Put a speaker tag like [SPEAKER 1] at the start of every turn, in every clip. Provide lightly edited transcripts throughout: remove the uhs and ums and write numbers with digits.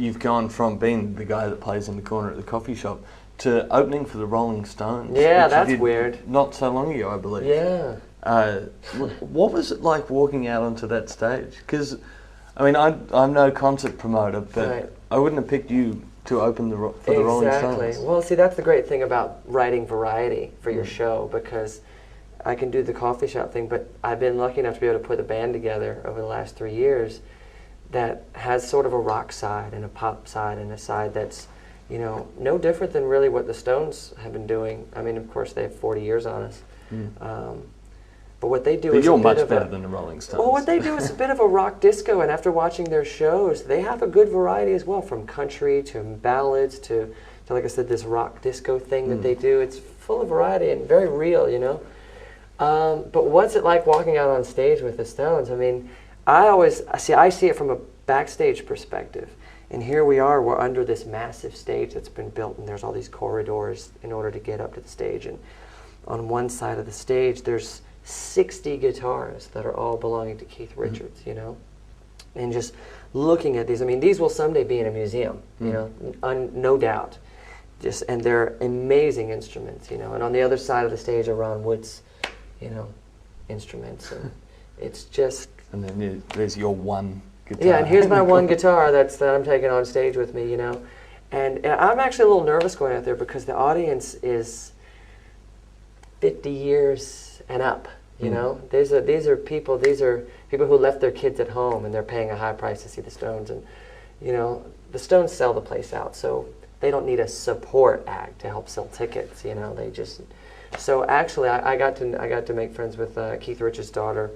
[SPEAKER 1] you've gone from being the guy that plays in the corner at the coffee shop to opening for the Rolling Stones.
[SPEAKER 2] Yeah,
[SPEAKER 1] which you
[SPEAKER 2] that's
[SPEAKER 1] did
[SPEAKER 2] weird.
[SPEAKER 1] Not so long ago, I believe.
[SPEAKER 2] Yeah.
[SPEAKER 1] What was it like walking out onto that stage? Because, I mean, I'm no concert promoter, but
[SPEAKER 2] Right.
[SPEAKER 1] I wouldn't have picked you to open for the Rolling Stones.
[SPEAKER 2] Exactly. Well, see, that's the great thing about writing variety for your show, because I can do the coffee shop thing, but I've been lucky enough to be able to put a band together over the last 3 years that has sort of a rock side and a pop side and a side that's, you know, no different than really what the Stones have been doing. I mean, of course, they have 40 years on us. But what they do is
[SPEAKER 1] you're
[SPEAKER 2] a bit
[SPEAKER 1] much
[SPEAKER 2] of
[SPEAKER 1] better than the Rolling Stones.
[SPEAKER 2] Well, what they do is a bit of a rock disco, and after watching their shows, they have a good variety as well, from country to ballads to like I said, this rock disco thing that they do. It's full of variety and very real, you know. But what's it like walking out on stage with the Stones? I mean, I see it from a backstage perspective. And here we are, we're under this massive stage that's been built, and there's all these corridors in order to get up to the stage. And on one side of the stage, there's 60 guitars that are all belonging to Keith Richards, you know? And just looking at these, I mean, these will someday be in a museum, you know, no doubt. And they're amazing instruments, you know. And on the other side of the stage are Ron Wood's, you know, instruments. And it's just...
[SPEAKER 1] And then there's your one guitar.
[SPEAKER 2] Yeah, and here's my one guitar that I'm taking on stage with me, you know. And I'm actually a little nervous going out there because the audience is 50 years and up, you know. These are people who left their kids at home and they're paying a high price to see the Stones. And, you know, the Stones sell the place out, so they don't need a support act to help sell tickets, you know. They just... So actually, I got to make friends with Keith Richards' daughter,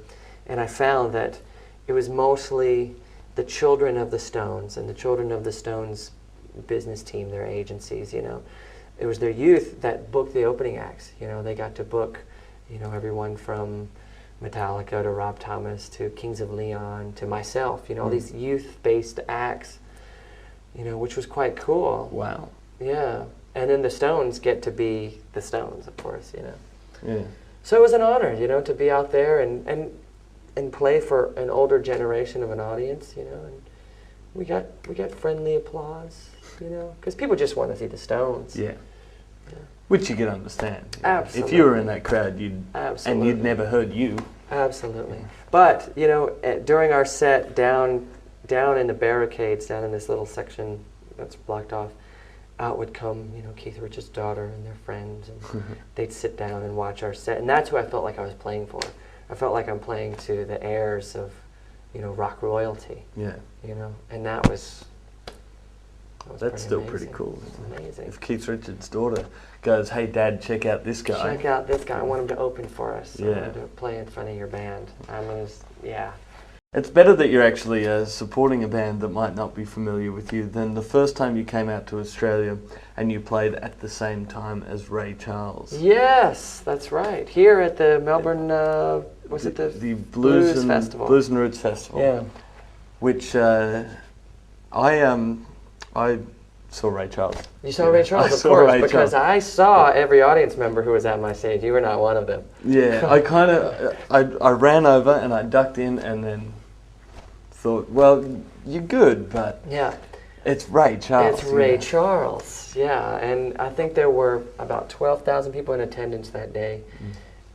[SPEAKER 2] and I found that it was mostly the children of the Stones and the children of the Stones business team, their agencies, you know. It was their youth that booked the opening acts, you know. They got to book, you know, everyone from Metallica to Rob Thomas to Kings of Leon to myself, you know, all these youth-based acts, you know, which was quite cool.
[SPEAKER 1] Wow.
[SPEAKER 2] Yeah. And then the Stones get to be the Stones, of course, you know.
[SPEAKER 1] Yeah.
[SPEAKER 2] So it was an honor, you know, to be out there and play for an older generation of an audience, you know. And we got friendly applause, you know, because people just want to see the Stones.
[SPEAKER 1] Yeah. Which you can understand. You know.
[SPEAKER 2] Absolutely.
[SPEAKER 1] If you were in that crowd, you'd never heard you.
[SPEAKER 2] Absolutely. But, you know, during our set, down in the barricades, down in this little section that's blocked off, out would come, you know, Keith Richards' daughter and their friends, and they'd sit down and watch our set. And that's who I felt like I was playing for. I felt like I'm playing to the heirs of, you know, rock royalty.
[SPEAKER 1] Yeah.
[SPEAKER 2] You know, and that was
[SPEAKER 1] That's still
[SPEAKER 2] amazing.
[SPEAKER 1] pretty cool.
[SPEAKER 2] Amazing.
[SPEAKER 1] If Keith Richards' daughter goes, "Hey Dad, check out this guy."
[SPEAKER 2] Check out this guy. I want him to open for us.
[SPEAKER 1] Yeah.
[SPEAKER 2] I want him to play in front of your band. Yeah.
[SPEAKER 1] It's better that you're actually supporting a band that might not be familiar with you than the first time you came out to Australia and you played at the same time as Ray Charles.
[SPEAKER 2] Yes, that's right. Here at the Melbourne, was it
[SPEAKER 1] the Blues
[SPEAKER 2] Festival?
[SPEAKER 1] Blues and Roots Festival.
[SPEAKER 2] Yeah.
[SPEAKER 1] Which I saw Ray Charles.
[SPEAKER 2] You saw Ray Charles,
[SPEAKER 1] I
[SPEAKER 2] of
[SPEAKER 1] saw
[SPEAKER 2] course,
[SPEAKER 1] Ray
[SPEAKER 2] because
[SPEAKER 1] Charles.
[SPEAKER 2] I saw every audience member who was at my stage. You were not one of them.
[SPEAKER 1] Yeah, I ran over and I ducked in and then thought, well, you're good, but
[SPEAKER 2] Yeah.
[SPEAKER 1] it's Ray Charles.
[SPEAKER 2] It's Ray Charles, yeah. And I think there were about 12,000 people in attendance that day.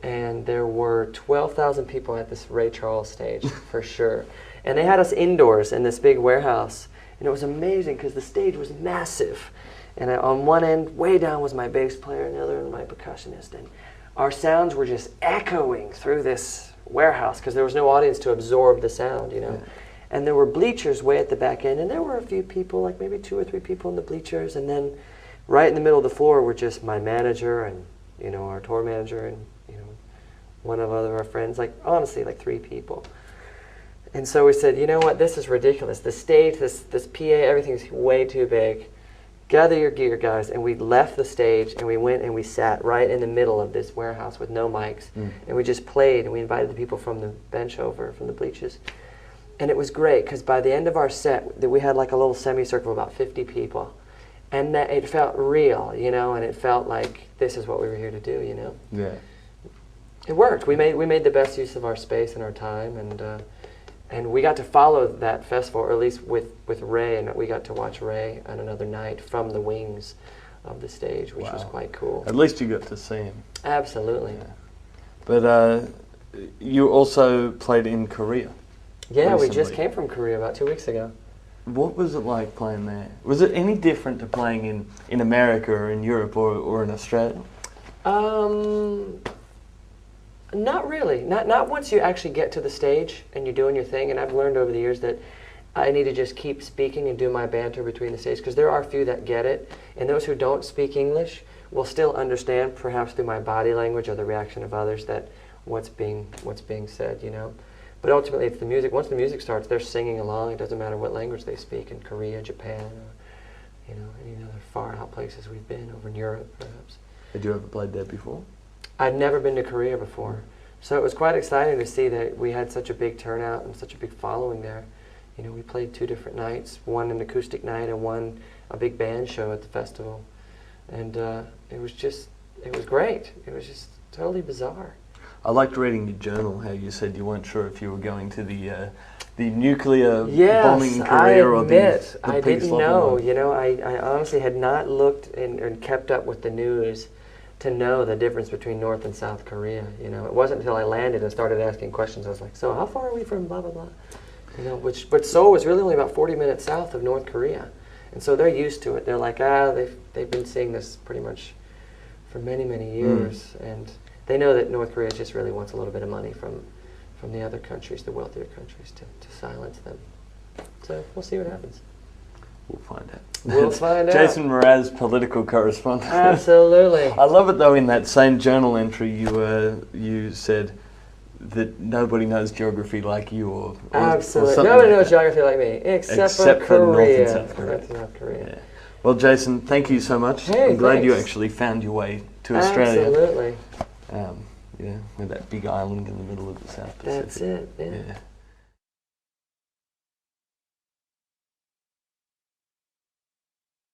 [SPEAKER 2] And there were 12,000 people at this Ray Charles stage, for sure. And they had us indoors in this big warehouse. And it was amazing because the stage was massive. And on one end, way down, was my bass player, and the other end, my percussionist. And our sounds were just echoing through this warehouse because there was no audience to absorb the sound, you know. Yeah. And there were bleachers way at the back end, and there were a few people, like maybe 2 or 3 people in the bleachers. And then right in the middle of the floor were just my manager and, you know, our tour manager and, you know, one of our friends, like honestly, like 3 people. And so we said, you know what, this is ridiculous. The stage, this PA, everything's way too big. Gather your gear, guys. And we left the stage and we went and we sat right in the middle of this warehouse with no mics. And we just played and we invited the people from the bench over, from the bleachers. And it was great because by the end of our set, we had like a little semicircle of about 50 people. And that it felt real, you know, and it felt like this is what we were here to do, you know.
[SPEAKER 1] Yeah.
[SPEAKER 2] It worked. We made the best use of our space and our time, and And we got to follow that festival, or at least with Ray, and we got to watch Ray on another night from the wings of the stage, which was quite cool.
[SPEAKER 1] At least you got to see him.
[SPEAKER 2] Absolutely.
[SPEAKER 1] Yeah. But you also played in Korea.
[SPEAKER 2] Yeah,
[SPEAKER 1] recently.
[SPEAKER 2] we just came from Korea about 2 weeks ago.
[SPEAKER 1] What was it like playing there? Was it any different to playing in America or in Europe or in Australia?
[SPEAKER 2] Not really. Not once you actually get to the stage and you're doing your thing. And I've learned over the years that I need to just keep speaking and do my banter between the stages, because there are a few that get it, and those who don't speak English will still understand, perhaps through my body language or the reaction of others, that what's being said, you know. But ultimately, it's the music. Once the music starts, they're singing along. It doesn't matter what language they speak in Korea, Japan, or any other far out places we've been, over in Europe, perhaps.
[SPEAKER 1] Had you ever played there before?
[SPEAKER 2] I'd never been to Korea before, so it was quite exciting to see that we had such a big turnout and such a big following there. You know, we played 2 different nights, one an acoustic night and one a big band show at the festival, and it was great. It was just totally bizarre.
[SPEAKER 1] I liked reading your journal, how you said you weren't sure if you were going to the nuclear bombing in Korea or the
[SPEAKER 2] I
[SPEAKER 1] peace
[SPEAKER 2] didn't
[SPEAKER 1] level
[SPEAKER 2] know.
[SPEAKER 1] one.
[SPEAKER 2] You know, I honestly had not looked and kept up with the news to know the difference between North and South Korea. You know, it wasn't until I landed and started asking questions, I was like, so how far are we from blah, blah, blah? You know, but Seoul was really only about 40 minutes south of North Korea. And so they're used to it. They're like, they've been seeing this pretty much for many, many years. And they know that North Korea just really wants a little bit of money from the other countries, the wealthier countries, to silence them. So we'll see what happens.
[SPEAKER 1] We'll find out.
[SPEAKER 2] We'll find out.
[SPEAKER 1] Jason Mraz, political correspondent.
[SPEAKER 2] Absolutely.
[SPEAKER 1] I love it though. In that same journal entry, you said that nobody knows geography like you, or
[SPEAKER 2] absolutely nobody knows geography like me, except for Korea.
[SPEAKER 1] North and South Korea.
[SPEAKER 2] South Korea.
[SPEAKER 1] Yeah. Well, Jason, thank you so much.
[SPEAKER 2] Hey,
[SPEAKER 1] I'm glad
[SPEAKER 2] thanks.
[SPEAKER 1] you actually found your way to Australia.
[SPEAKER 2] Absolutely.
[SPEAKER 1] Yeah, with that big island in the middle of the South Pacific.
[SPEAKER 2] That's it. Yeah.
[SPEAKER 1] Yeah.